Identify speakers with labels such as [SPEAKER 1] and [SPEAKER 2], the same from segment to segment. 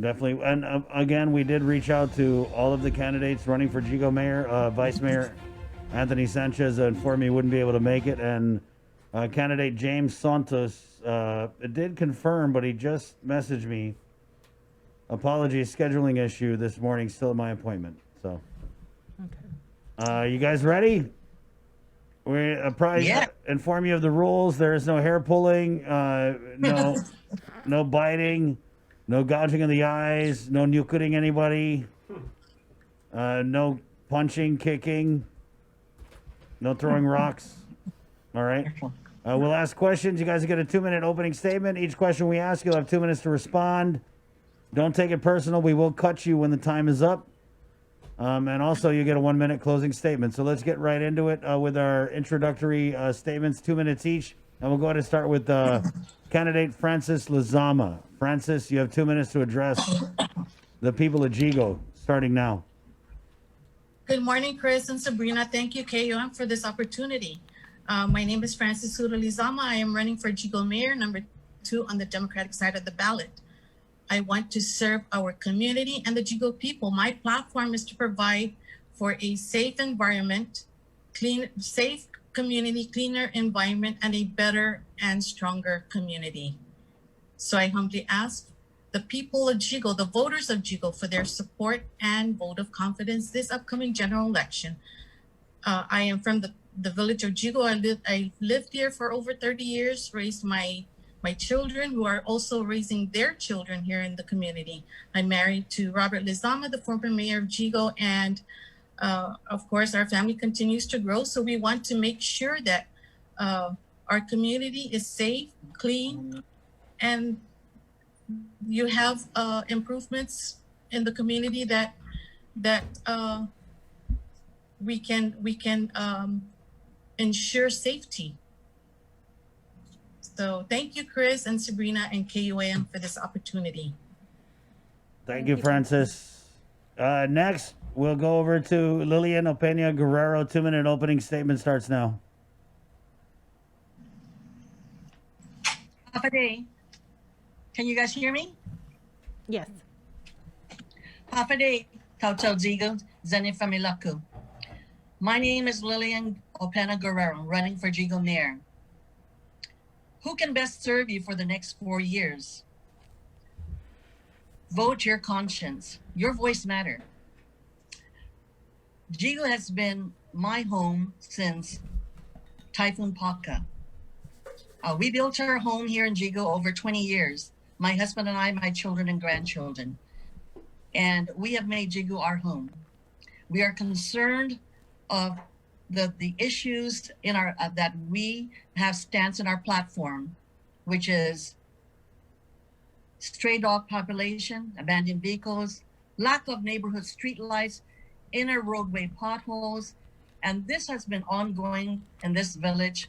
[SPEAKER 1] Definitely. And again, we did reach out to all of the candidates running for Yigo Mayor. Vice Mayor Anthony Sanchez informed me he wouldn't be able to make it. And candidate James Santos did confirm, but he just messaged me. Apologies, scheduling issue this morning, still at my appointment. So,
[SPEAKER 2] Okay.
[SPEAKER 1] you guys ready? We probably inform you of the rules. There is no hair pulling, no biting, no gouging of the eyes, no nucleating anybody, no punching, kicking, no throwing rocks. All right. We'll ask questions. You guys get a 2-minute opening statement. Each question we ask, you'll have 2 minutes to respond. Don't take it personal. We will cut you when the time is up. And also, you get a 1-minute closing statement. So let's get right into it with our introductory statements, 2 minutes each. And we'll go ahead and start with candidate Francis Lizama. Francis, you have 2 minutes to address the people of Yigo, starting now.
[SPEAKER 3] Good morning, Chris and Sabrina. Thank you, KUM, for this opportunity. My name is Francis Lizama. I am running for Yigo Mayor, number 2 on the Democratic side of the ballot. I want to serve our community and the Yigo people. My platform is to provide for a safe environment, safe community, cleaner environment, and a better and stronger community. So I humbly ask the people of Yigo, the voters of Yigo, for their support and vote of confidence this upcoming general election. I am from the village of Yigo. I lived here for over 30 years, raised my children, who are also raising their children here in the community. I'm married to Robert Lizama, the former mayor of Yigo, and of course, our family continues to grow. So we want to make sure that our community is safe, clean, and you have improvements in the community that we can ensure safety. So thank you, Chris and Sabrina and KUAM for this opportunity.
[SPEAKER 1] Thank you, Francis. Next, we'll go over to Lillian Opeña Guerrero. 2-minute opening statement starts now.
[SPEAKER 4] Papa Day. Can you guys hear me?
[SPEAKER 2] Yes.
[SPEAKER 4] Papa Day, Tautel Zigo, Zenifamilaku. My name is Lillian Opeña Guerrero, running for Yigo Mayor. Who can best serve you for the next 4 years? Vote your conscience. Your voice matters. Yigo has been my home since Typhoon Paka. We built our home here in Yigo over 20 years. My husband and I, my children and grandchildren. And we have made Yigo our home. We are concerned of the issues in our that we have stance in our platform, which is stray dog population, abandoned vehicles, lack of neighborhood street lights, inner roadway potholes, and this has been ongoing in this village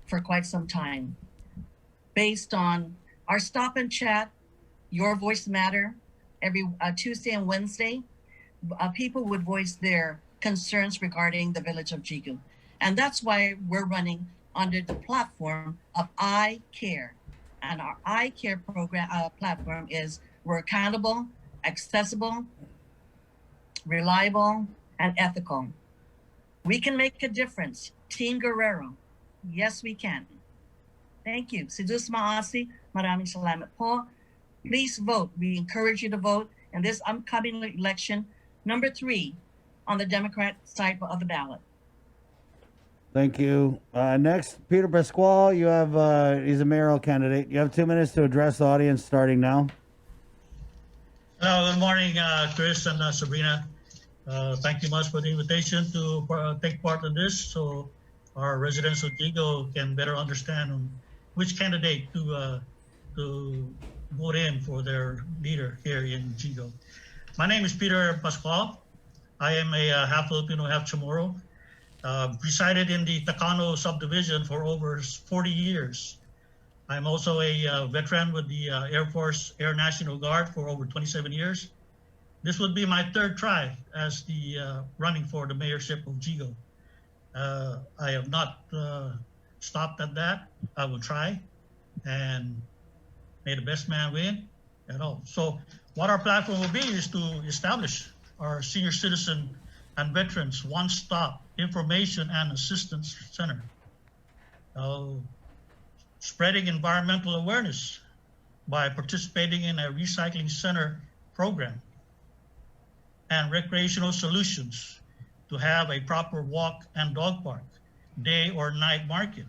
[SPEAKER 4] for quite some time. Based on our stop and chat, Your Voice Matter, every Tuesday and Wednesday, people would voice their concerns regarding the village of Yigo. And that's why we're running under the platform of I Care. And our I Care program platform is we're accountable, accessible, reliable, and ethical. We can make a difference. Team Guerrero. Yes, we can. Thank you. Sidus Maasi, maraming salamat po. Please vote. We encourage you to vote in this upcoming election, number 3, on the Democrat side of the ballot.
[SPEAKER 1] Thank you. Next, Peter Pascual. You have he's a mayoral candidate. You have 2 minutes to address the audience, starting now.
[SPEAKER 5] Hello, good morning, Chris and Sabrina. Thank you much for the invitation to take part in this, so our residents of Yigo can better understand which candidate to vote in for their leader here in Yigo. My name is Peter Pascual. I am a half Filipino, half Chamorro. Resided in the Tacano subdivision for over 40 years. I'm also a veteran with the Air Force Air National Guard for over 27 years. This would be my 3rd try as the running for the mayorship of Yigo. I have not stopped at that. I will try, and may the best man win. at all. So what our platform will be is to establish our senior citizen and veterans one-stop information and assistance center. Spreading environmental awareness by participating in a recycling center program, and recreational solutions to have a proper walk and dog park, day or night market,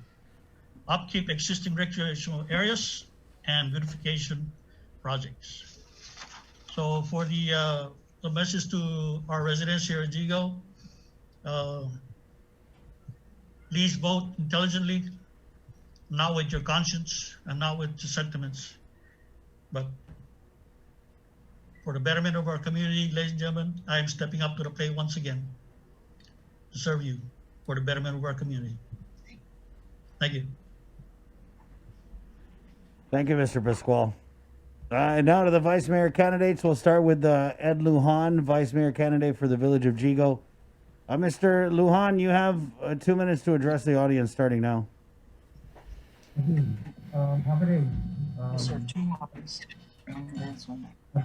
[SPEAKER 5] upkeep existing recreational areas, and beautification projects. So for the message to our residents here at Yigo, please vote intelligently, not with your conscience and not with your sentiments, but for the betterment of our community. Ladies and gentlemen, I am stepping up to the plate once again to serve you for the betterment of our community. Thank you.
[SPEAKER 1] Thank you, Mr. Pascual. And now to the vice mayor candidates. We'll start with Ed Lujan, vice mayor candidate for the village of Yigo. Mr. Lujan, you have 2 minutes to address the audience starting now.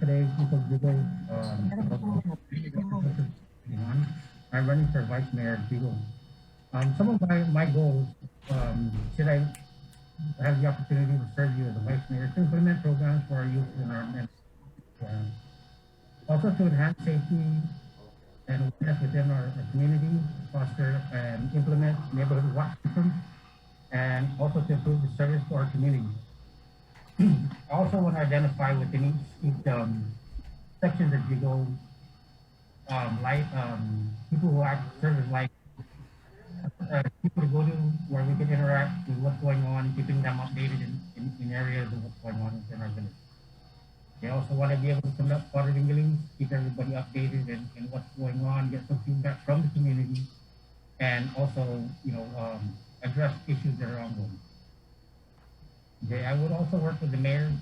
[SPEAKER 6] Today, I'm running for vice mayor of Yigo. Some of my goals, should I have the opportunity to serve you as a vice mayor, to implement programs for our youth and our men. Also to enhance safety and awareness within our community, foster and implement neighborhood watch systems, and also to improve the service to our community. I also want to identify within each section that you go, people who act serve as like people to go to where we can interact with what's going on, keeping them updated in areas of what's going on within our village. They also want to be able to conduct audit meetings, keep everybody updated and what's going on, get some feedback from the community, and also, address issues that are ongoing. Okay, I would also work with the mayor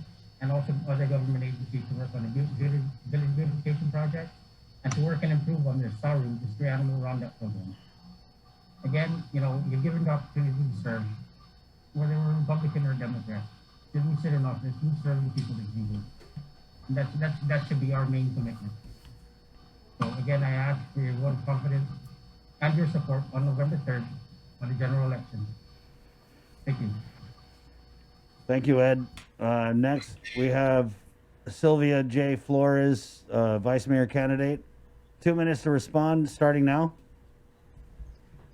[SPEAKER 6] and also other government agencies to work on the village beautification project and to work and improve on the SARU, the stray animal roundup program. Again, you're given the opportunity to serve, whether we're Republican or Democrat. Should we sit in office, we serve the people that we do. And that should be our main commitment. So again, I ask for your vote of confidence and your support on November 3rd on the general election. Thank you.
[SPEAKER 1] Thank you, Ed. Next, we have Sylvia J. Flores, vice mayor candidate. 2 minutes to respond, starting now.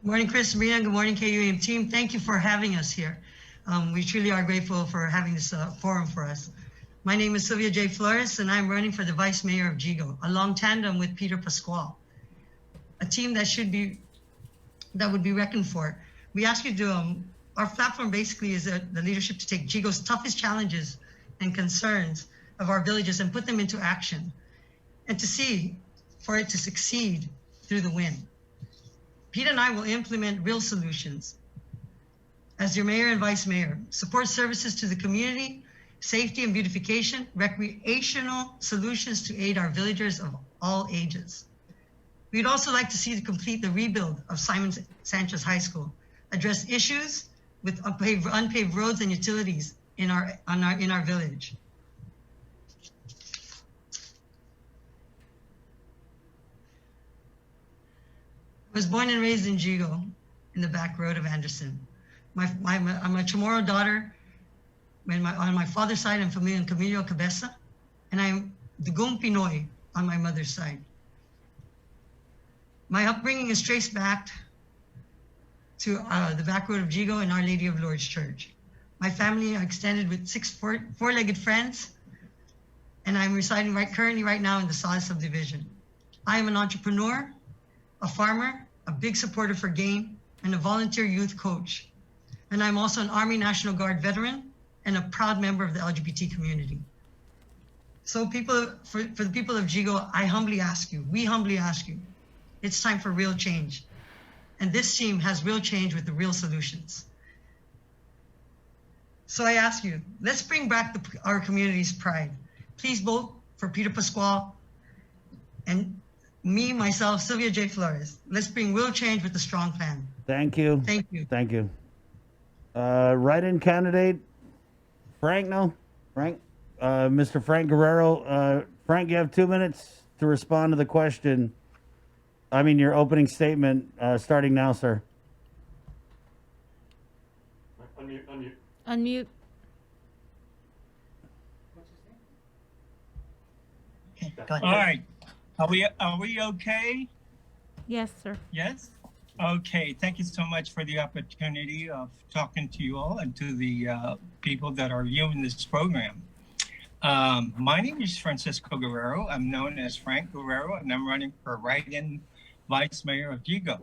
[SPEAKER 7] Good morning, Chris, Sabrina. Good morning, KUAM team. Thank you for having us here. We truly are grateful for having this forum for us. My name is Sylvia J. Flores, and I'm running for the vice mayor of Yigo, along tandem with Peter Pascual, a team that would be reckoned for. We ask you to, our platform basically is the leadership to take Yigo's toughest challenges and concerns of our villages and put them into action, and to see for it to succeed through the win. Pete and I will implement real solutions as your mayor and vice mayor, support services to the community, safety and beautification, recreational solutions to aid our villagers of all ages. We'd also like to see to complete the rebuild of Simon Sanchez High School, address issues with unpaved roads and utilities in our village. I was born and raised in Yigo, in the back road of Anderson. I'm a Chamorro daughter. On my father's side, I'm familiar in Camilo Cabeza, and I'm Dugong Pinoy on my mother's side. My upbringing is traced back to the back road of Yigo and Our Lady of Lourdes Church. My family are extended with 6 four-legged friends, and I'm residing currently right now in the Sala subdivision. I am an entrepreneur, a farmer, a big supporter for game, and a volunteer youth coach. And I'm also an Army National Guard veteran and a proud member of the LGBT community. So for the people of Yigo, we humbly ask you, it's time for real change. And this team has real change with the real solutions. So I ask you, let's bring back our community's pride. Please vote for Peter Pascual and me, myself, Sylvia J. Flores. Let's bring real change with a strong plan.
[SPEAKER 1] Thank you.
[SPEAKER 7] Thank you.
[SPEAKER 1] Thank you. Write-in candidate, Frank, no? Frank? Mr. Frank Guerrero. Frank, you have 2 minutes to respond to the question. I mean, your opening statement, starting now, sir.
[SPEAKER 2] Unmute.
[SPEAKER 4] Okay, go ahead.
[SPEAKER 8] All right. Are we okay?
[SPEAKER 2] Yes, sir.
[SPEAKER 8] Yes? Okay. Thank you so much for the opportunity of talking to you all and to the people that are viewing this program. My name is Francisco Guerrero. I'm known as Frank Guerrero, and I'm running for write-in Vice Mayor of Yigo.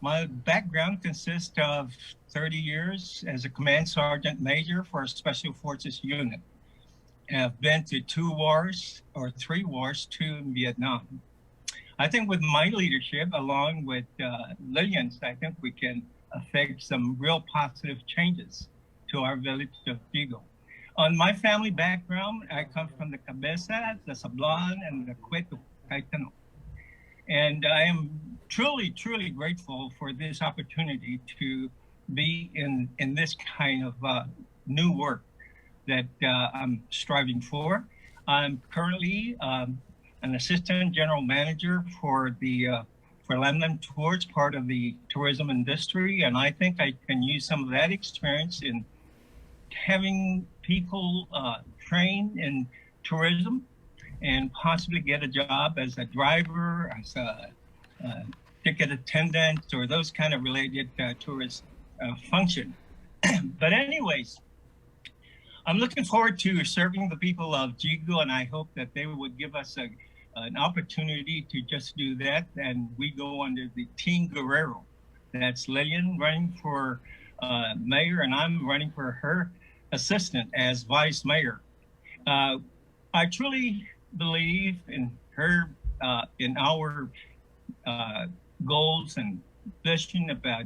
[SPEAKER 8] My background consists of 30 years as a Command Sergeant Major for a Special Forces unit. I've been to 2 wars, or 3 wars, 2 in Vietnam. I think with my leadership, along with LILLIAN's, I think we can affect some real positive changes to our village of Yigo. On my family background, I come from the Cabeza, the Sablan, and the Cueto Caetano. And I am truly, truly grateful for this opportunity to be in this kind of new work that I'm striving for. I'm currently an assistant general manager for the for Land Tours, part of the tourism industry, and I think I can use some of that experience in having people train in tourism and possibly get a job as a driver, as a ticket attendant, or those kind of related tourist function. But anyways, I'm looking forward to serving the people of Yigo, and I hope that they would give us an opportunity to just do that. And we go under the Team Guerrero. That's Lillian running for mayor, and I'm running for her assistant as vice mayor. I truly believe in her, in our goals and vision about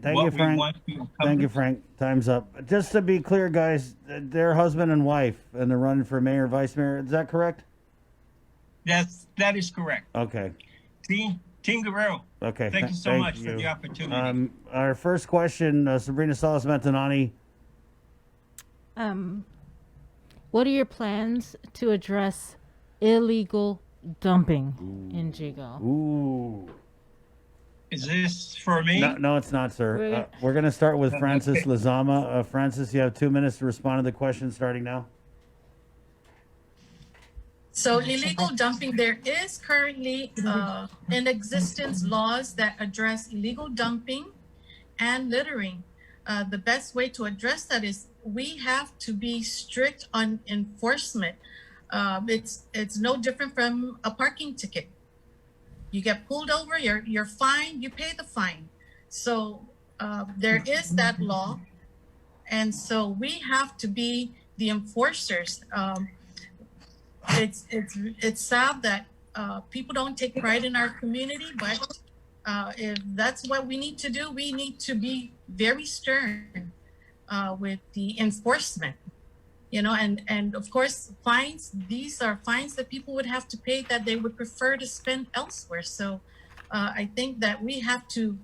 [SPEAKER 8] what we want to accomplish.
[SPEAKER 1] Thank you, Frank. Time's up. Just to be clear, guys, they're husband and wife, and they're running for mayor, vice mayor. Is that correct?
[SPEAKER 8] That is correct.
[SPEAKER 1] Okay.
[SPEAKER 8] Team Guerrero.
[SPEAKER 1] Okay.
[SPEAKER 8] Thank you so much for the opportunity.
[SPEAKER 1] Our first question, Sabrina Salas Mantanani.
[SPEAKER 2] What are your plans to address illegal dumping in Yigo?
[SPEAKER 1] Ooh.
[SPEAKER 8] Is this for me?
[SPEAKER 1] No, it's not, sir. We're going to start with Francis Lizama. Francis, you have 2 minutes to respond to the question starting now.
[SPEAKER 3] So illegal dumping, there is currently in existence laws that address illegal dumping and littering. The best way to address that is we have to be strict on enforcement. It's no different from a parking ticket. You get pulled over, you're fined, you pay the fine. So there is that law, and so we have to be the enforcers. It's sad that people don't take pride in our community, but if that's what we need to do, we need to be very stern with the enforcement, you know, and of course fines. These are fines that people would have to pay that they would prefer to spend elsewhere. So I think that we have to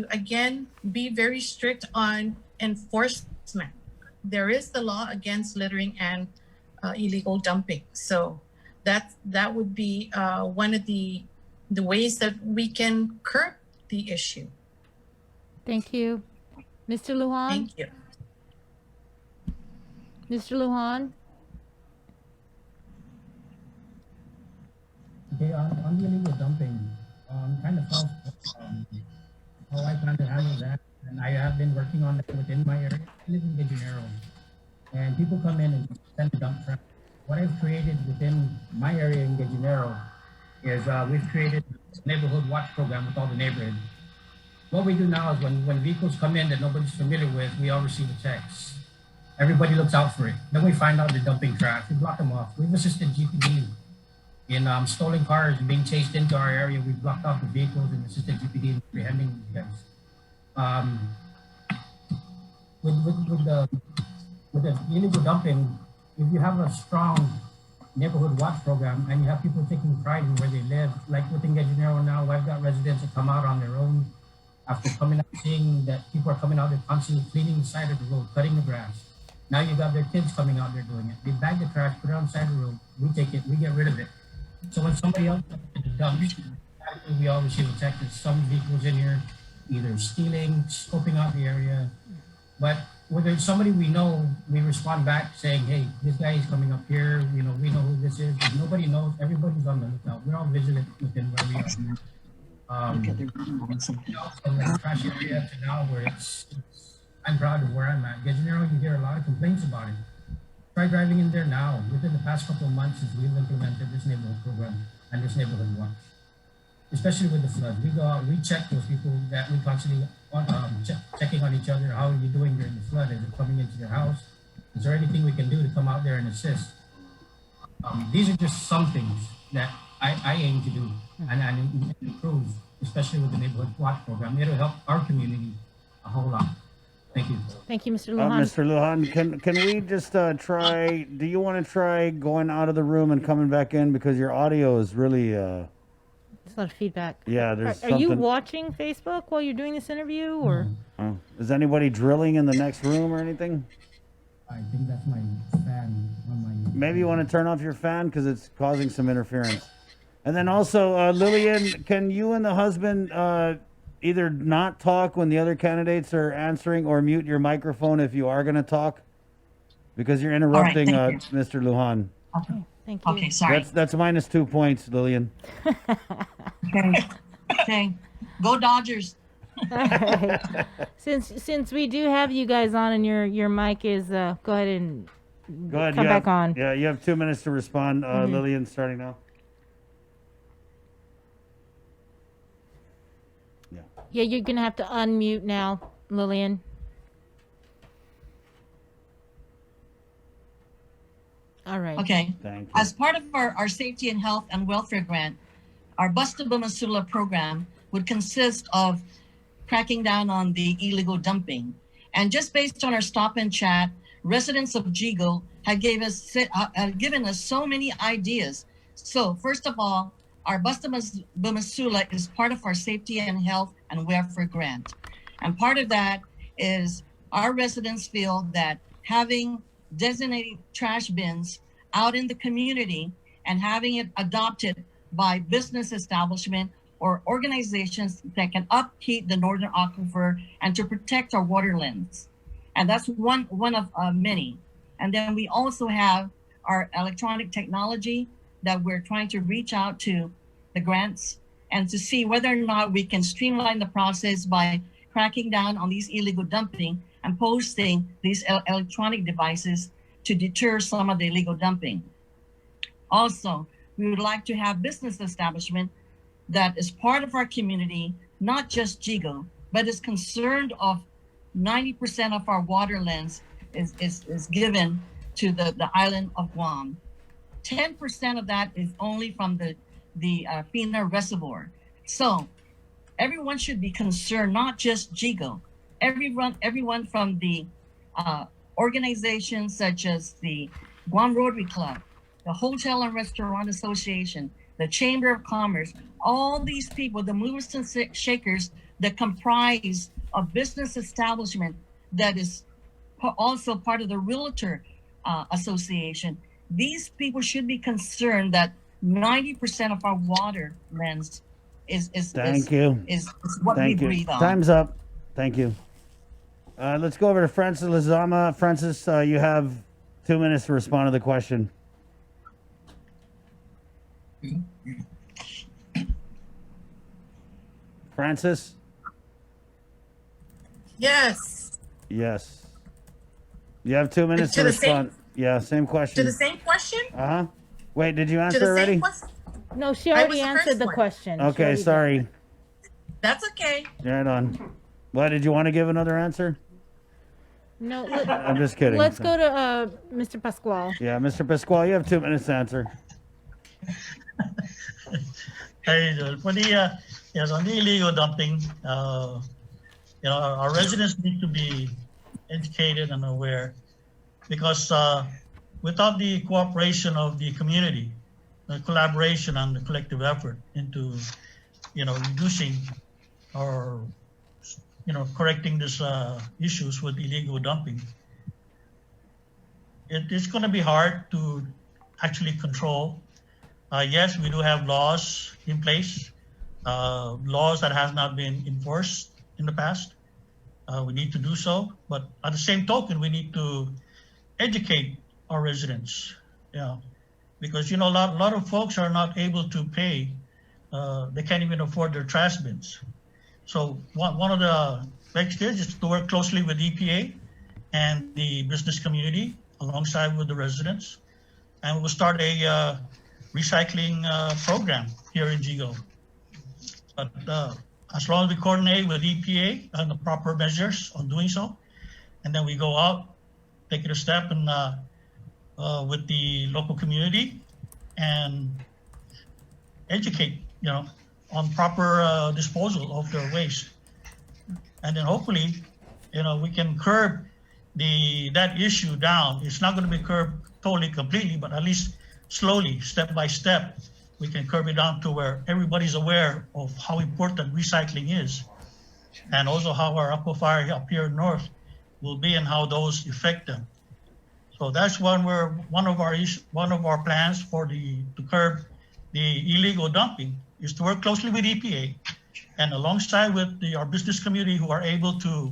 [SPEAKER 3] again be very strict on enforcement. There is the law against littering and illegal dumping. So that would be one of the ways that we can curb the issue.
[SPEAKER 2] Thank you. Mr. Lujan?
[SPEAKER 3] Thank you.
[SPEAKER 2] Mr. Lujan?
[SPEAKER 6] Okay, on the illegal dumping, kind of how I plan to handle that, and I have been working on that within my area. I live in Guerrero, and people come in and send a dump truck. What I've created within my area in Guerrero is we've created a neighborhood watch program with all the neighborhoods. What we do now is when vehicles come in that nobody's familiar with, we all receive a text. Everybody looks out for it. Then we find out they're dumping trash. We block them off. We've assisted GPD in stolen cars and being chased into our area. We've blocked off the vehicles and assisted GPD in apprehending these guys. With the illegal dumping, if you have a strong neighborhood watch program and you have people taking pride in where they live, like within Guerrero now, I've got residents that come out on their own after coming out, seeing that people are coming out, they're constantly cleaning the side of the road, cutting the grass. Now you got their kids coming out there doing it. They bag the trash, put it on the side of the road. We take it, we get rid of it. So when somebody else dumps, we always see the check that some vehicles in here either stealing, scoping out the area. But whether it's somebody we know, we respond back saying, hey, this guy is coming up here, you know, we know who this is. If nobody knows, everybody's on the lookout. We're all vigilant within where we are.
[SPEAKER 4] Look at their also.
[SPEAKER 6] From the trash area to now where it's I'm proud of where I'm at. Gajanero, you hear a lot of complaints about it. Try driving in there now. Within the past couple of months since we've implemented this neighborhood program and this neighborhood watch, especially with the flood, we go out, we check those people that we constantly checking on each other. How are you doing during the flood? Is it coming into your house? Is there anything we can do to come out there and assist? These are just some things that I aim to do and improve, especially with the neighborhood watch program. It'll help our community a whole lot. Thank you.
[SPEAKER 2] Thank you, Mr. Lujan.
[SPEAKER 1] Mr. Lujan, can we just try? Do you want to try going out of the room and coming back in because your audio is really?
[SPEAKER 2] There's a lot of feedback.
[SPEAKER 1] Yeah, there's.
[SPEAKER 2] Are you watching Facebook while you're doing this interview, or?
[SPEAKER 1] Is anybody drilling in the next room or anything?
[SPEAKER 6] I think that's my fan on my.
[SPEAKER 1] Maybe you want to turn off your fan because it's causing some interference. And then also, Lillian, can you and the husband either not talk when the other candidates are answering or mute your microphone if you are going to talk? Because you're interrupting Mr. Lujan.
[SPEAKER 2] Okay, thank you.
[SPEAKER 4] Okay, sorry.
[SPEAKER 1] That's minus 2 points, Lillian.
[SPEAKER 4] Okay. Okay. Go Dodgers.
[SPEAKER 2] All right. Since we do have you guys on and your mic is go ahead and come back on.
[SPEAKER 1] Yeah, you have 2 minutes to respond, Lillian, starting now.
[SPEAKER 2] Yeah, you're gonna have to unmute now, Lillian. All right.
[SPEAKER 4] Okay.
[SPEAKER 1] Thank you.
[SPEAKER 4] As part of our safety and health and welfare grant, our Basta Bumasula program would consist of cracking down on the illegal dumping. And just based on our stop and chat, residents of Yigo have given us so many ideas. So first of all, our Basta Bumasula is part of our safety and health and welfare grant. And part of that is our residents feel that having designated trash bins out in the community and having it adopted by business establishment or organizations that can upkeep the northern aquifer and to protect our waterlands. And that's one of many. And then we also have our electronic technology that we're trying to reach out to the grants and to see whether or not we can streamline the process by cracking down on these illegal dumping and posting these electronic devices to deter some of the illegal dumping. Also, we would like to have business establishment that is part of our community, not just Yigo, but is concerned of 90% of our waterlands is given to the island of Guam. 10% of that is only from the Fina Reservoir. So everyone should be concerned, not just Yigo. Everyone from the organizations such as the Guam Rotary Club, the Hotel and Restaurant Association, the Chamber of Commerce, all these people, the movers and shakers that comprise a business establishment that is also part of the Realtor Association. These people should be concerned that 90% of our waterlands is what we breathe on.
[SPEAKER 1] Time's up. Thank you. Let's go over to Francis Lizama. Francis, you have 2 minutes to respond to the question. Francis?
[SPEAKER 3] Yes.
[SPEAKER 1] Yes. You have 2 minutes to respond. Yeah, same question.
[SPEAKER 3] To the same question?
[SPEAKER 1] Uh-huh. Wait, did you
[SPEAKER 3] To
[SPEAKER 1] answer
[SPEAKER 3] the
[SPEAKER 1] already?
[SPEAKER 3] same question?
[SPEAKER 2] No, she already answered the
[SPEAKER 3] one.
[SPEAKER 2] question. She
[SPEAKER 1] Okay,
[SPEAKER 2] already
[SPEAKER 1] sorry.
[SPEAKER 3] That's okay.
[SPEAKER 1] Right on. What, did you want to give another answer?
[SPEAKER 2] No,
[SPEAKER 1] I'm just kidding.
[SPEAKER 2] let's go to Mr. Pascual.
[SPEAKER 1] Yeah, Mr. Pascual, you have 2 minutes to answer.
[SPEAKER 5] Hey, for the on the illegal dumping, our residents need to be educated and aware, because without the cooperation of the community, the collaboration and the collective effort into, reducing or, correcting these issues with illegal dumping, it's going to be hard to actually control. Yes, we do have laws in place, laws that have not been enforced in the past. We need to do so, but at the same token, we need to educate our residents, because a lot of folks are not able to pay. They can't even afford their trash bins. So one of the next steps is to work closely with EPA and the business community alongside with the residents, and we'll start a recycling program here in Yigo. But as long as we coordinate with EPA on the proper measures on doing so, and then we go out, take it a step and with the local community and educate, on proper disposal of their waste. And then hopefully, we can curb that issue down. It's not going to be curbed totally completely, but at least slowly, step by step, we can curb it down to where everybody's aware of how important recycling is, and also how our aquifer up here north will be and how those affect them. So that's one of our plans to curb the illegal dumping is to work closely with EPA and alongside with our business community who are able to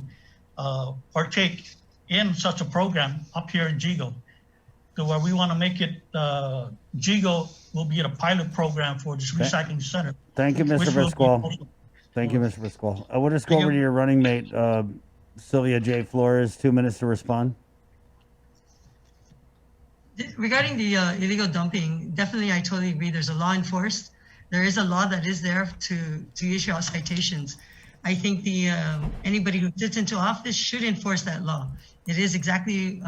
[SPEAKER 5] partake in such a program up here in Yigo, to where we want to make it, Yigo will be a pilot program for this recycling center.
[SPEAKER 1] Thank you, Mr. Pascual. Thank you, Mr. Pascual. I will just go over to your running mate, Sylvia J. Flores, 2 minutes to respond.
[SPEAKER 7] Regarding the illegal dumping, definitely I totally agree. There's a law enforced. There is a law that is there to issue out citations. I think anybody who sits into office should enforce that law. It is exactly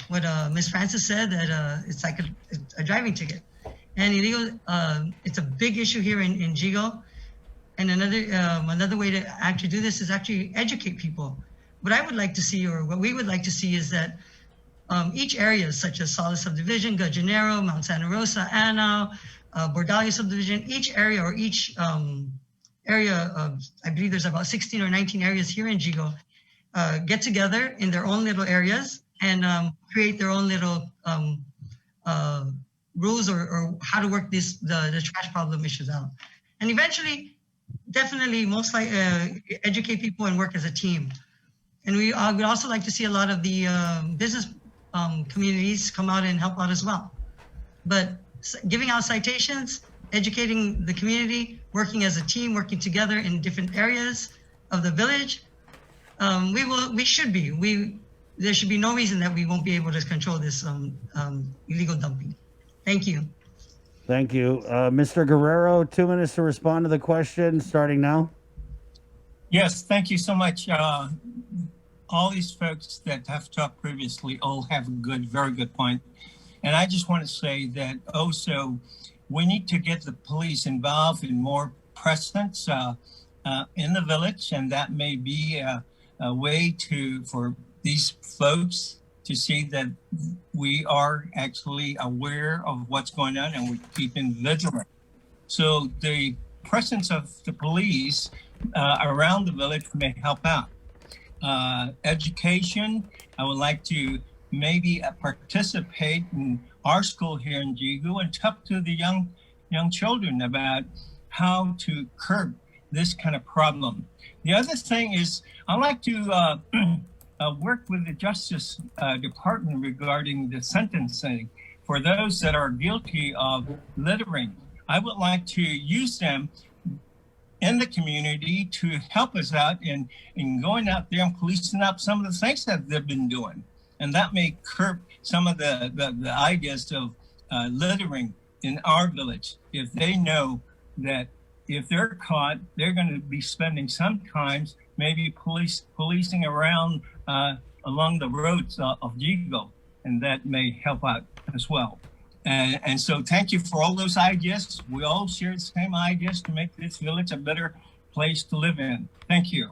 [SPEAKER 7] what Ms. Francis said, that it's like a driving ticket. And illegal, it's a big issue here in Yigo. And another way to actually do this is actually educate people. What I would like to see, or what we would like to see, is that each area, such as Sala Subdivision, Gallonero, Mount Santa Rosa, Anao, Bordalia Subdivision, each area or each area, I believe there's about 16 or 19 areas here in Yigo, get together in their own little areas and create their own little rules or how to work the trash problem issues out. And eventually, definitely, most likely, educate people and work as a team. And we would also like to see a lot of the business communities come out and help out as well. But giving out citations, educating the community, working as a team, working together in different areas of the village, there should be no reason that we won't be able to control this illegal dumping. Thank you.
[SPEAKER 1] Thank you. Mr. Guerrero, 2 minutes to respond to the question, starting now.
[SPEAKER 8] Yes, thank you so much. All these folks that have talked previously all have a very good point. And I just want to say that also we need to get the police involved in more presence in the village, and that may be a way for these folks to see that we are actually aware of what's going on and we're keeping vigilant. So the presence of the police around the village may help out. Education, I would like to maybe participate in our school here in Yigo and talk to the young children about how to curb this kind of problem. The other thing is I like to work with the Justice Department regarding the sentencing for those that are guilty of littering. I would like to use them in the community to help us out in going out there and policing up some of the things that they've been doing. And that may curb some of the ideas of littering in our village. If they know that if they're caught, they're going to be spending some times maybe policing around along the roads of Yigo, and that may help out as well. And so thank you for all those ideas. We all share the same ideas to make this village a better place to live in. Thank you.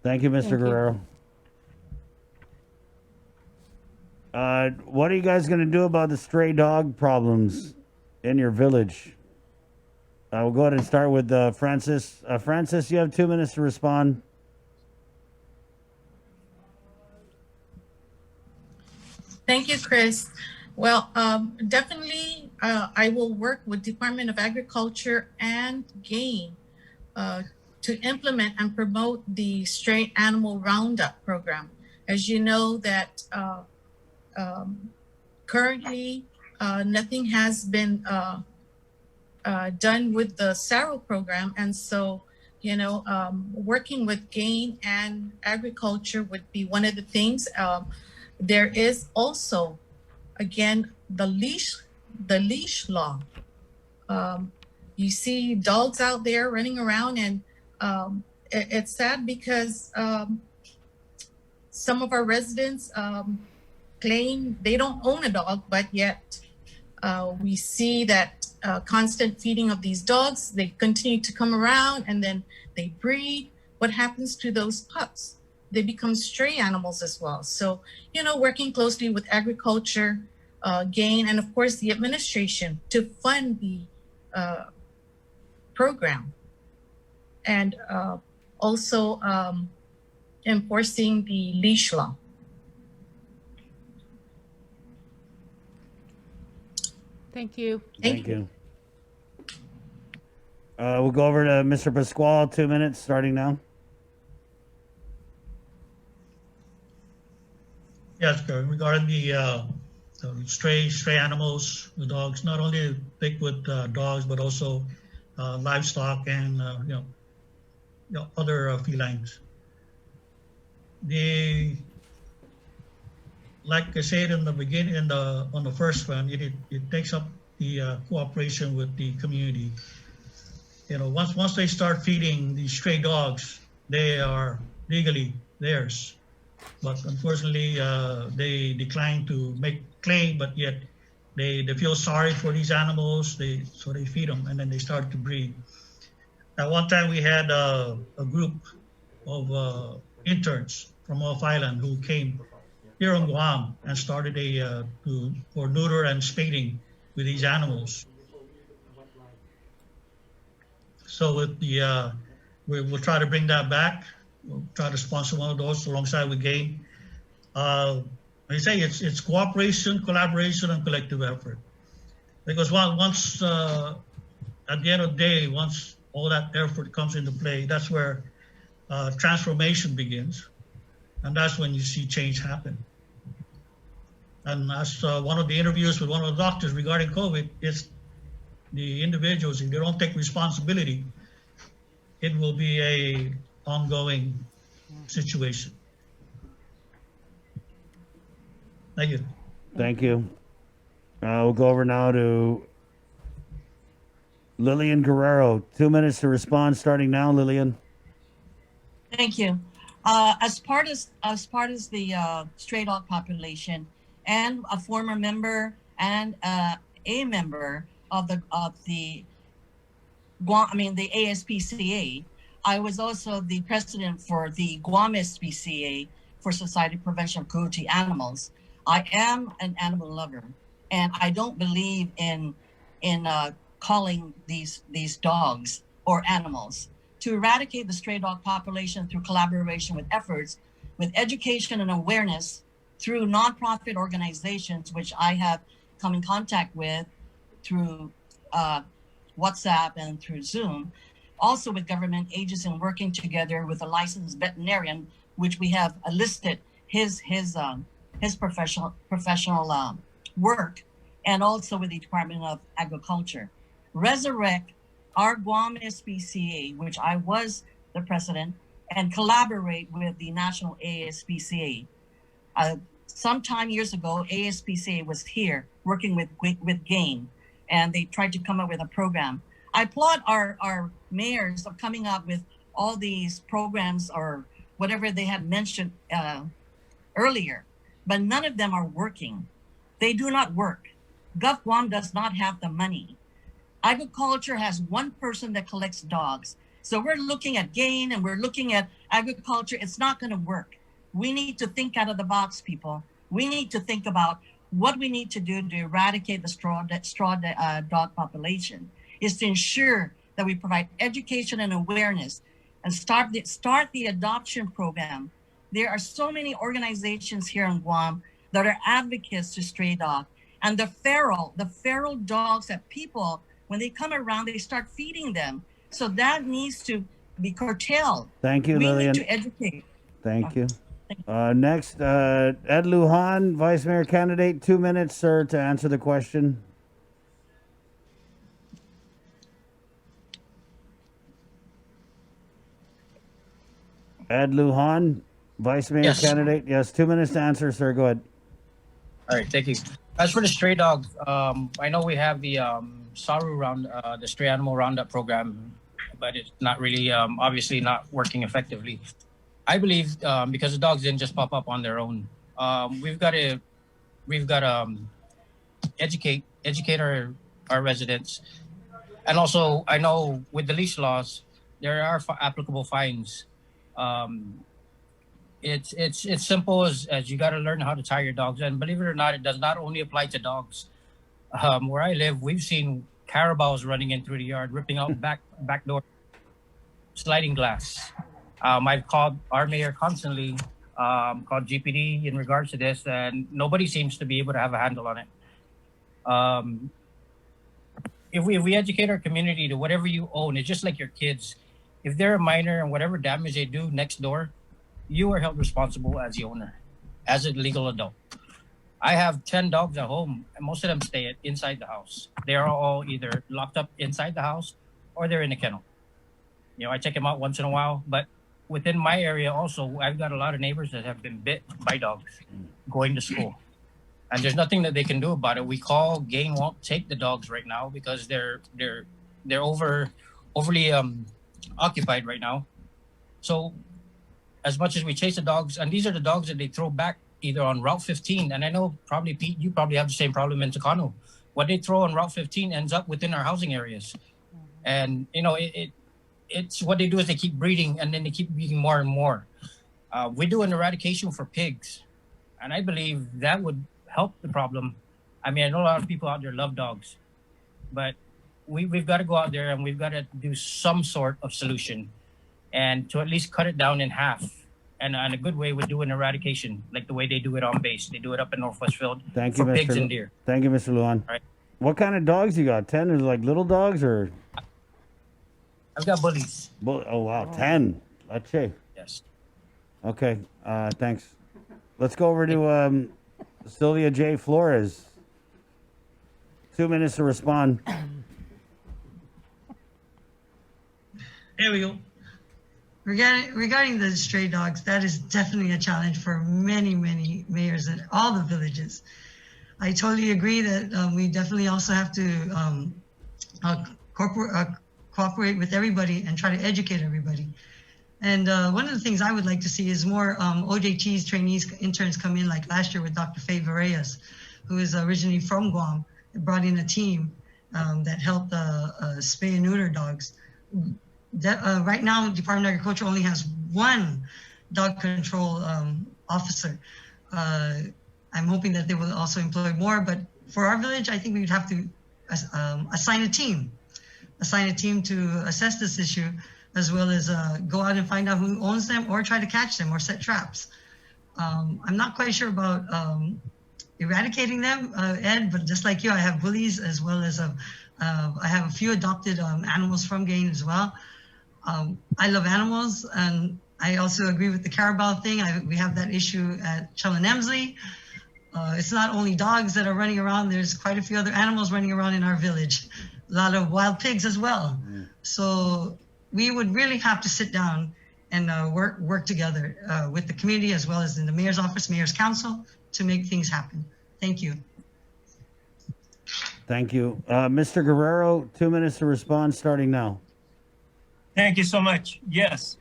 [SPEAKER 1] Thank you, Mr. Guerrero. What are you guys going to do about the stray dog problems in your village? We'll go ahead and start with Francis. Francis, you have 2 minutes to respond.
[SPEAKER 3] Thank you, Chris. Well, definitely, I will work with Department of Agriculture and Game to implement and promote the Stray Animal Roundup program. As you know, that currently nothing has been done with the SARO program, and so working with Game and Agriculture would be one of the things. There is also, again, the leash law. You see dogs out there running around, and it's sad because some of our residents claim they don't own a dog, but yet we see that constant feeding of these dogs. They continue to come around, and then they breed. What happens to those pups? They become stray animals as well. So, working closely with Agriculture, Game, and of course the administration to fund the program, and also enforcing the leash law.
[SPEAKER 2] Thank you.
[SPEAKER 1] Thank you. We'll go over to Mr. Pascual, 2 minutes, starting now.
[SPEAKER 5] Yes, regarding the stray animals, the dogs, not only pick with dogs, but also livestock and other felines. Like I said in the beginning, on the first one, it takes up the cooperation with the community. Once they start feeding these stray dogs, they are legally theirs. But unfortunately, they decline to make claim, but yet they feel sorry for these animals, so they feed them, and then they start to breed. At one time, we had a group of interns from off island who came here on Guam and started for neuter and spading with these animals. So with we'll try to bring that back. We'll try to sponsor one of those alongside with Game. I say it's cooperation, collaboration, and collective effort. Because once at the end of the day, once all that effort comes into play, that's where transformation begins, and that's when you see change happen. And as one of the interviews with one of the doctors regarding COVID, it's the individuals, if they don't take responsibility, it will be a ongoing situation. Thank you.
[SPEAKER 1] Thank you. We'll go over now to Lillian Guerrero. 2 minutes to respond, starting now, Lillian.
[SPEAKER 4] Thank you. As part of the stray dog population, and a former member and a member of the ASPCA, I was also the president for the Guam SPCA for Society Prevention of Cruelty to Animals. I am an animal lover, and I don't believe in calling these dogs or animals. To eradicate the stray dog population through collaboration with efforts, with education and awareness through nonprofit organizations, which I have come in contact with through WhatsApp and through Zoom, also with government agencies and working together with a licensed veterinarian, which we have listed his professional work, and also with the Department of Agriculture. Resurrect our Guam SPCA, which I was the president, and collaborate with the National ASPCA. Sometime years ago, ASPCA was here working with Game, and they tried to come up with a program. I applaud our mayors of coming up with all these programs or whatever they had mentioned earlier, but none of them are working. They do not work. Gov Guam does not have the money. Agriculture has one person that collects dogs. So we're looking at Game and we're looking at agriculture. It's not going to work. We need to think out of the box, people. We need to think about what we need to do to eradicate the straw dog population is to ensure that we provide education and awareness and start the adoption program. There are so many organizations here in Guam that are advocates to stray dog, and the feral dogs that people, when they come around, they start feeding them. So that needs to be curtailed.
[SPEAKER 1] Thank you,
[SPEAKER 4] we
[SPEAKER 1] Lillian.
[SPEAKER 4] need to educate.
[SPEAKER 1] Thank you. Next, Ed Lujan, Vice Mayor candidate. 2 minutes, sir, to answer the question. Ed Lujan, Vice Mayor candidate. Yes, 2 minutes to answer, sir. Go ahead.
[SPEAKER 9] All right, thank you. As for the stray dogs, I know we have the SARU the stray animal roundup program, but it's not really, obviously not working effectively. I believe because the dogs didn't just pop up on their own. We've got to educate our residents, and also I know with the leash laws there are applicable fines. It's simple as you got to learn how to tie your dogs, and believe it or not, it does not only apply to dogs. Where I live, we've seen carabaos running in through the yard, ripping out back door, sliding glass. I've called our mayor constantly, called GPD in regards to this, and nobody seems to be able to have a handle on it. If we educate our community to whatever you own, it's just like your kids. If they're a minor and whatever damage they do next door, you are held responsible as the owner, as a legal adult. I have 10 dogs at home, and most of them stay inside the house. They are all either locked up inside the house or they're in a kennel. You know, I check them out once in a while, but within my area also, I've got a lot of neighbors that have been bit by dogs going to school. And there's nothing that they can do about it. We call, Game won't take the dogs right now because they're overly occupied right now. So as much as we chase the dogs, and these are the dogs that they throw back either on Route 15, and I know probably, Pete, you probably have the same problem in Tacano. What they throw on Route 15 ends up within our housing areas. And, you know, it's what they do is they keep breeding, and then they keep breeding more and more. We do an eradication for pigs, and I believe that would help the problem. I mean, I know a lot of people out there love dogs, but we've got to go out there and we've got to do some sort of solution, and to at least cut it down in half. And a good way would do an eradication, like the way they do it on base. They do it up in North Westfield for pigs and deer.
[SPEAKER 1] Thank you, Mr. Lujan.
[SPEAKER 9] Right.
[SPEAKER 1] What kind of dogs you got? 10 is like little dogs or?
[SPEAKER 9] I've got bullies.
[SPEAKER 1] Oh, wow. 10. Let's see.
[SPEAKER 9] Yes.
[SPEAKER 1] Okay. Thanks. Let's go over to Sylvia J. Flores. 2 minutes to respond.
[SPEAKER 10] There we go.
[SPEAKER 7] Regarding the stray dogs, that is definitely a challenge for many mayors in all the villages. I totally agree that we definitely also have to cooperate with everybody and try to educate everybody. And one of the things I would like to see is more OJTs, trainees, interns come in, like last year with Dr. Faye Vareyes, who is originally from Guam, brought in a team that helped spay and neuter dogs. Right now, Department of Agriculture only has one dog control officer. I'm hoping that they will also employ more, but for our village, I think we would have to assign a team to assess this issue, as well as go out and find out who owns them or try to catch them or set traps. I'm not quite sure about eradicating them, Ed, but just like you, I have bullies as well as I have a few adopted animals from Gain as well. I love animals, and I also agree with the carabao thing. We have that issue at Chalanemsley. It's not only dogs that are running around. There's quite a few other animals running around in our village. A lot of wild pigs as well. So we would really have to sit down and work together with the community as well as in the mayor's office, mayor's council, to make things happen. Thank you.
[SPEAKER 1] Thank you. Mr. Guerrero, 2 minutes to respond starting now.
[SPEAKER 8] Thank you so much. Yes.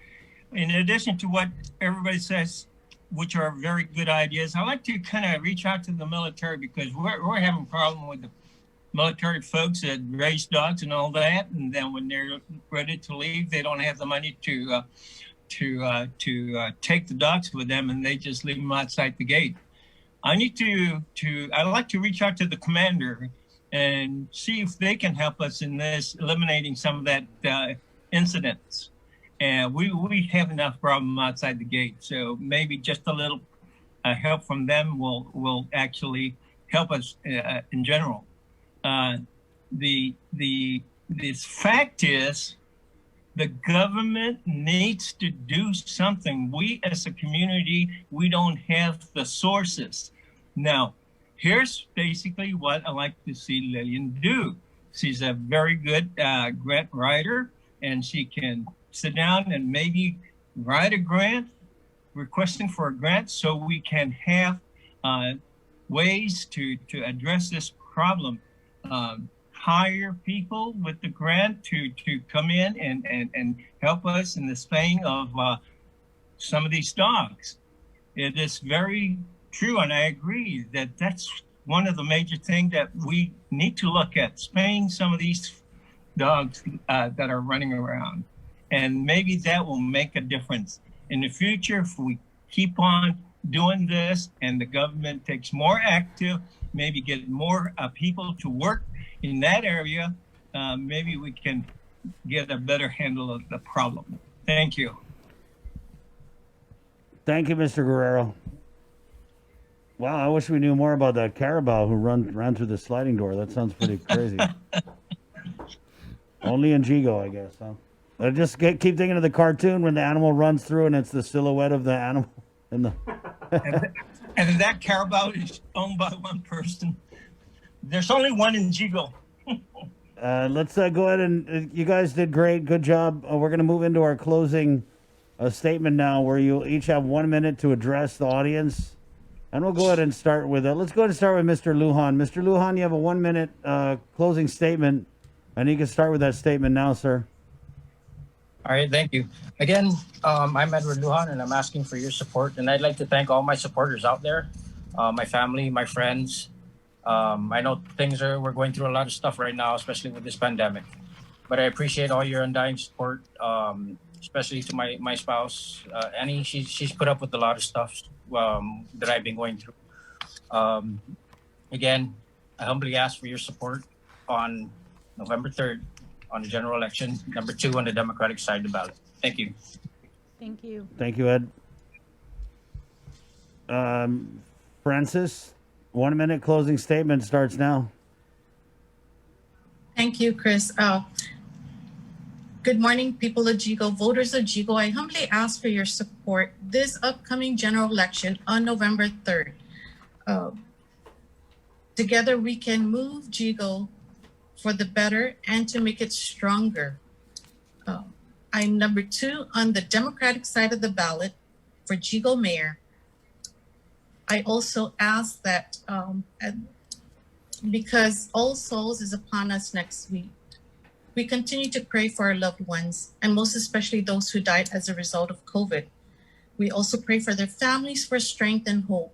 [SPEAKER 8] In addition to what everybody says, which are very good ideas, I like to kind of reach out to the military, because we're having a problem with the military folks that raise dogs and all that, and then when they're ready to leave, they don't have the money to take the dogs with them, and they just leave them outside the gate. I'd like to reach out to the commander and see if they can help us in this, eliminating some of that incidents. And we have enough problem outside the gate, so maybe just a little help from them will actually help us in general. This fact is, the government needs to do something. We as a community, we don't have the sources. Now, here's basically what I like to see Lillian do. She's a very good grant writer, and she can sit down and maybe write a grant, requesting for a grant, so we can have ways to address this problem. Hire people with the grant to come in and help us in the spaying of some of these dogs. It is very true, and I agree that that's one of the major things that we need to look at, spaying some of these dogs that are running around. And maybe that will make a difference. In the future, if we keep on doing this and the government takes more active, maybe get more people to work in that area, maybe we can get a better handle of the problem. Thank you.
[SPEAKER 1] Thank you, Mr. Guerrero. Wow, I wish we knew more about that carabao who ran through the sliding door. That sounds pretty crazy. Only in Yigo, I guess, huh? I just keep thinking of the cartoon when the animal runs through and it's the silhouette of the animal. And
[SPEAKER 8] that carabao is owned by one person. There's only one in Yigo.
[SPEAKER 1] Let's go ahead and you guys did great. Good job. We're going to move into our closing statement now, where you'll each have 1 minute to address the audience. And we'll go ahead and start with let's go ahead and start with Mr. Lujan. Mr. Lujan, you have a 1 minute closing statement, and you can start with that statement now, sir.
[SPEAKER 9] All right, thank you. Again, I'm Edward Lujan, and I'm asking for your support. And I'd like to thank all my supporters out there, my family, my friends. I know we're going through a lot of stuff right now, especially with this pandemic. But I appreciate all your undying support, especially to my spouse, Annie. She's put up with a lot of stuff that I've been going through. Again, I humbly ask for your support on November 3rd on the general election, number 2 on the Democratic side of the ballot. Thank you.
[SPEAKER 2] Thank you.
[SPEAKER 1] Thank you, Ed. Francis, 1 minute closing statement starts now.
[SPEAKER 3] Thank you, Chris. Good morning, people of Yigo, voters of Yigo. I humbly ask for your support this upcoming general election on November 3rd. Together we can move Yigo for the better and to make it stronger. I'm number 2 on the Democratic side of the ballot for Yigo Mayor. I also ask that because All Souls is upon us next week, we continue to pray for our loved ones, and most especially those who died as a result of COVID. We also pray for their families for strength and hope,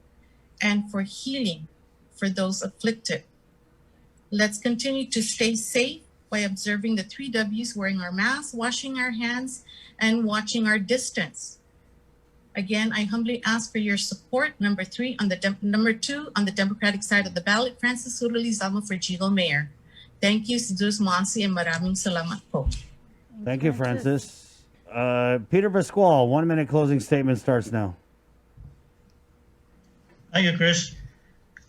[SPEAKER 3] and for healing for those afflicted. Let's continue to stay safe by observing the 3 W's, wearing our masks, washing our hands, and watching our distance. Again, I humbly ask for your support. Number 2 on the Democratic side of the ballot, Francis Lizama for Yigo Mayor. Thank you, si Diyos Monsi, and maraming salamat po.
[SPEAKER 1] Thank you, Francis. Peter Pascual, 1 minute closing statement starts now.
[SPEAKER 5] Thank you, Chris.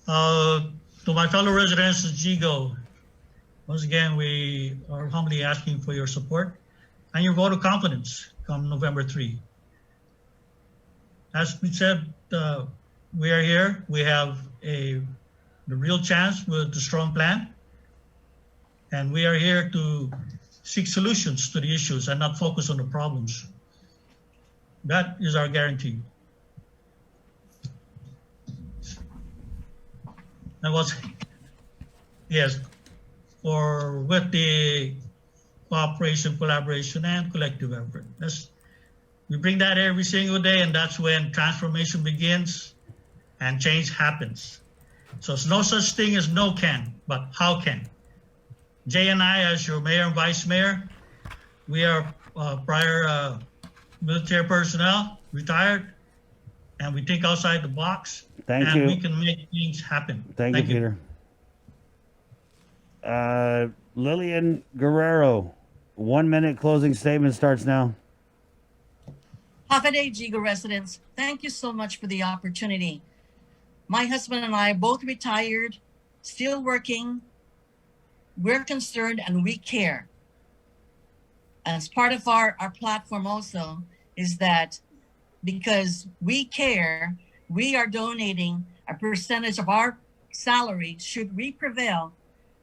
[SPEAKER 5] To my fellow residents of Yigo, once again, we are humbly asking for your support and your vote of confidence come November 3. As we said, we are here. We have the real chance with the strong plan. And we are here to seek solutions to the issues and not focus on the problems. That is our guarantee. Yes, with the cooperation, collaboration, and collective effort. We bring that every single day, and that's when transformation begins and change happens. So it's no such thing as no can, but how can. Jay and I, as your mayor and vice mayor, we are prior military personnel, retired, and we think outside the box.
[SPEAKER 1] Thank you.
[SPEAKER 5] And we can make things happen.
[SPEAKER 1] Thank you, Peter. Lillian Guerrero, 1 minute closing statement starts now.
[SPEAKER 4] Happy day, Yigo residents. Thank you so much for the opportunity My husband and I both retired, still working. We're concerned and we care. As part of our platform also is that because we care, we are donating a percentage of our salary, should we prevail,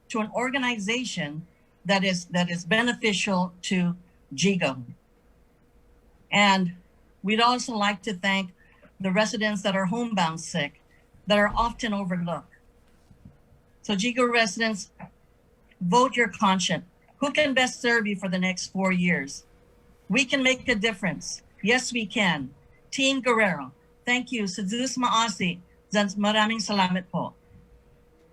[SPEAKER 4] to an organization that is beneficial to GIGO. And we'd also like to thank the residents that are homebound sick, that are often overlooked. So GIGO residents, vote your conscience. Who can best serve you for the next 4 years? We can make a difference. Yes, we can. Team Guerrero. Thank you. Sa Diyos maasi. Maraming salamat po.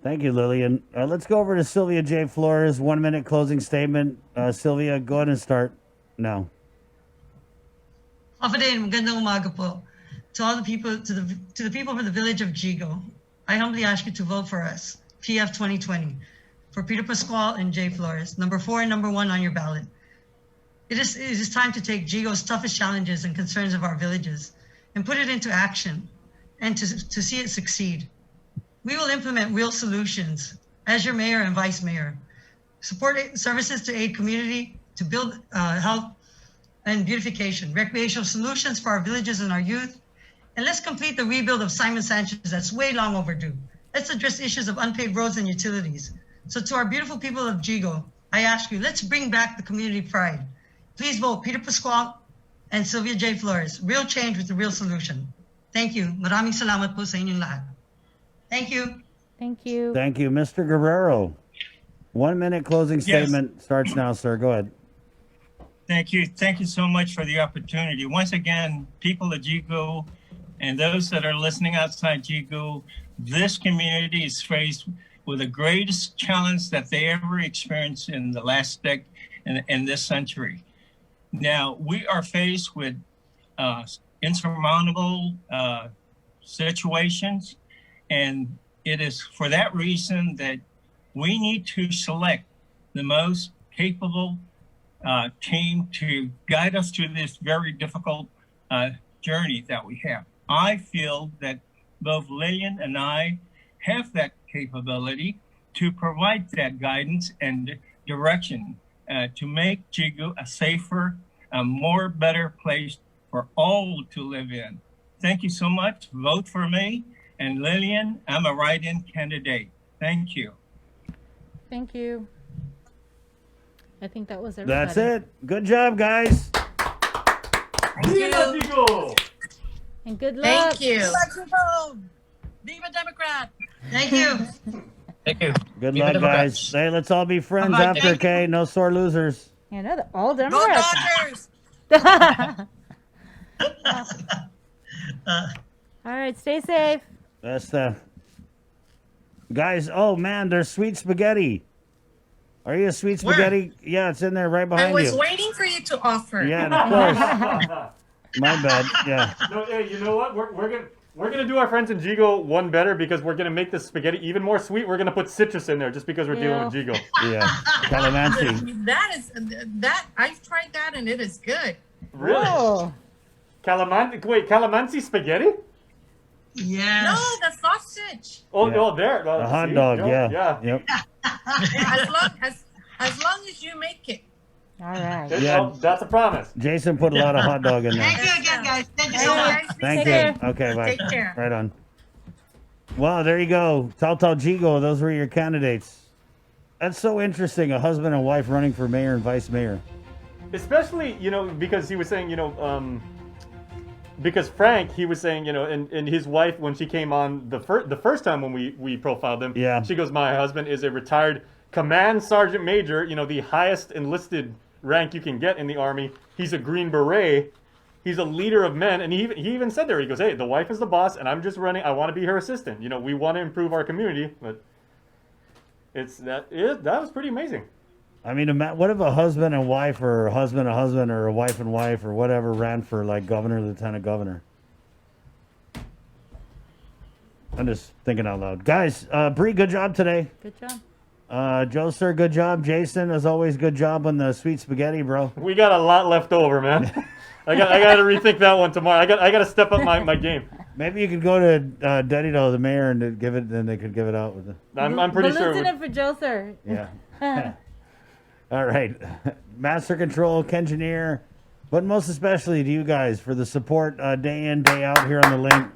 [SPEAKER 1] Thank you, Lillian. Let's go over to Sylvia J. Flores. 1 minute closing statement. Sylvia, go ahead and start now.
[SPEAKER 7] Afadain, magandang umaga po. To all the people, to the people from the village of GIGO, I humbly ask you to vote for us, PF 2020, for Peter Pascual and J. Flores, number 4 and number 1 on your ballot. It is time to take GIGO's toughest challenges and concerns of our villages and put it into action and to see it succeed. We will implement real solutions as your mayor and vice mayor. Support services to aid community, to build health and beautification, recreational solutions for our villages and our youth. And let's complete the rebuild of Simon Sanchez that's way long overdue. Let's address issues of unpaved roads and utilities. So to our beautiful people of GIGO, I ask you, let's bring back the community pride. Please vote Peter Pascual and Sylvia J. Flores. Real change with the real solution. Thank you. Maraming salamat po sa inyong lahat. Thank you.
[SPEAKER 2] Thank you.
[SPEAKER 1] Thank you, Mr. Guerrero. 1 minute closing statement starts now, sir. Go ahead.
[SPEAKER 8] Thank you. Thank you so much for the opportunity. Once again, people of GIGO and those that are listening outside GIGO, this community is faced with the greatest challenge that they ever experienced in the last decade in this century. Now, we are faced with insurmountable situations, and it is for that reason that we need to select the most capable team to guide us through this very difficult journey that we have. I feel that both Lillian and I have that capability to provide that guidance and direction to make GIGO a safer, a more better place for all to live in. Thank you so much. Vote for me. And Lillian, I'm a write-in candidate. Thank you.
[SPEAKER 2] Thank you. I think that was everybody.
[SPEAKER 1] That's it. Good job, guys.
[SPEAKER 4] Thank you.
[SPEAKER 2] And good luck.
[SPEAKER 3] Thank you.
[SPEAKER 4] Viva Democrat.
[SPEAKER 7] Thank you.
[SPEAKER 9] Thank you.
[SPEAKER 1] Good
[SPEAKER 9] Viva
[SPEAKER 1] luck,
[SPEAKER 9] Democrats.
[SPEAKER 1] guys. Hey, let's all be friends
[SPEAKER 7] Bye-bye.
[SPEAKER 1] after,
[SPEAKER 7] Thank you.
[SPEAKER 1] okay? No sore losers.
[SPEAKER 2] Yeah, no, they're all
[SPEAKER 4] Go
[SPEAKER 2] Democrats.
[SPEAKER 4] Dodgers.
[SPEAKER 2] All right, stay safe.
[SPEAKER 1] That's the... Guys, oh, man, there's sweet spaghetti. Are you a sweet
[SPEAKER 3] Where?
[SPEAKER 1] spaghetti? Yeah, it's in there right behind
[SPEAKER 3] I was
[SPEAKER 1] you.
[SPEAKER 3] waiting for you to offer.
[SPEAKER 1] Yeah, of course. My bad. Yeah.
[SPEAKER 11] No, hey, you know what? We're gonna do our friends in GIGO one better because we're gonna make the spaghetti even more sweet. We're gonna put citrus in there just because we're dealing with GIGO.
[SPEAKER 1] Yeah. Calamansi.
[SPEAKER 3] That I've tried that and it is good.
[SPEAKER 11] Really?
[SPEAKER 2] Whoa.
[SPEAKER 11] Calamansi spaghetti?
[SPEAKER 7] Yes.
[SPEAKER 3] No, the sausage.
[SPEAKER 11] Oh,
[SPEAKER 1] Yeah.
[SPEAKER 11] oh, there.
[SPEAKER 1] The hot dog, yeah. Yep.
[SPEAKER 3] As long as you make it.
[SPEAKER 2] All right.
[SPEAKER 1] Yeah.
[SPEAKER 11] Oh, that's a promise.
[SPEAKER 1] Jason put a lot of hot dog in there.
[SPEAKER 7] Thank you again, guys. Thank you
[SPEAKER 3] Hey,
[SPEAKER 7] so much.
[SPEAKER 3] guys, be
[SPEAKER 1] Thank
[SPEAKER 3] safe.
[SPEAKER 1] you. Okay, bye.
[SPEAKER 3] Take care.
[SPEAKER 1] Right on. Well, there you go. Taltal GIGO, those were your candidates. That's so interesting, a husband and wife running for mayor and vice mayor.
[SPEAKER 11] Especially, you know, because he was saying, you know, because Frank, he was saying, you know, and his wife, when she came on the first time when we profiled them,
[SPEAKER 1] Yeah.
[SPEAKER 11] she goes, my husband is a retired command sergeant major, you know, the highest enlisted rank you can get in the Army. He's a Green Beret. He's a leader of men. And he even said there, he goes, hey, the wife is the boss and I'm just running. I want to be her assistant. You know, we want to improve our community, but that was pretty amazing.
[SPEAKER 1] I mean, what if a husband and wife, or a husband or a wife and wife, or whatever, ran for like governor, lieutenant governor? I'm just thinking out loud. Guys, Bree, good job today.
[SPEAKER 2] Good job.
[SPEAKER 1] Joe, sir, good job. Jason, as always, good job on the sweet spaghetti, bro.
[SPEAKER 11] We got a lot left over, man. I got to rethink that one tomorrow. I got to step up my game.
[SPEAKER 1] Maybe you could go to Dedito, the mayor, and give it. Then they could give it out with the.
[SPEAKER 11] I'm pretty sure.
[SPEAKER 2] Lieutenant for Joe, sir.
[SPEAKER 1] Yeah. All right, Master Control, Kengineer, but most especially to you guys for the support day in, day out here on the link.